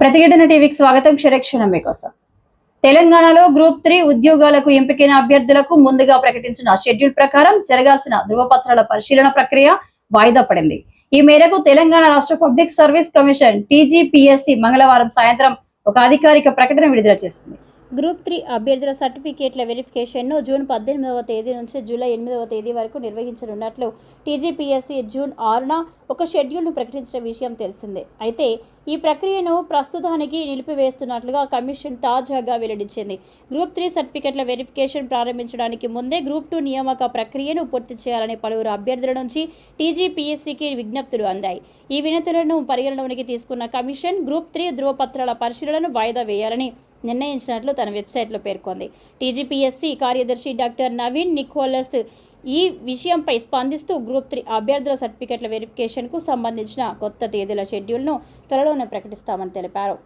ప్రతిఘటన టీవీకి స్వాగతం. క్షణక్షణం మీకోసం. తెలంగాణలో గ్రూప్ 3 ఉద్యోగాలకు ఎంపికైన అభ్యర్థులకు ముందుగా ప్రకటించిన షెడ్యూల్ ప్రకారం జరగాల్సిన ధృవపత్రాల పరిశీలన ప్రక్రియ వాయిదా పడింది. ఈ మేరకు తెలంగాణ రాష్ట్ర పబ్లిక్ సర్వీస్ కమిషన్ టీజీపీఎస్సీ మంగళవారం సాయంత్రం ఒక అధికారిక ప్రకటన విడుదల చేసింది. గ్రూప్ 3 అభ్యర్థుల సర్టిఫికేట్ల వెరిఫికేషన్ను జూన్ 18వ తేదీ నుంచి జూలై 8వ తేదీ వరకు నిర్వహించనున్నట్లు టీజీపీఎస్సీ జూన్ 6న ఒక షెడ్యూల్ను ప్రకటించిన విషయం తెలిసిందే. అయితే ఈ ప్రక్రియను ప్రస్తుతానికి నిలిపివేస్తున్నట్లుగా కమిషన్ తాజాగా వెల్లడించింది. గ్రూప్ 3 సర్టిఫికేట్ల వెరిఫికేషన్ ప్రారంభించడానికి ముందే గ్రూప్ 2 నియామక ప్రక్రియను పూర్తి చేయాలని పలువురు అభ్యర్థుల నుంచి టీజీపీఎస్సీకి విజ్ఞప్తులు అందాయి. ఈ వినతులను పరిగణలోనికి తీసుకున్న కమిషన్ గ్రూప్ 3 ధృవపత్రాల పరిశీలనను వాయిదా వేయాలని నిర్ణయించినట్లు తన వెబ్సైట్లో పేర్కొంది. టీజీపీఎస్సీ కార్యదర్శి డాక్టర్ నవీన్ నికోలస్ ఈ విషయంపై స్పందిస్తూ గ్రూప్ 3 అభ్యర్థుల సర్టిఫికెట్ల వెరిఫికేషన్కు సంబంధించిన కొత్త తేదీల షెడ్యూల్ను త్వరలోనే ప్రకటిస్తామని తెలిపారు.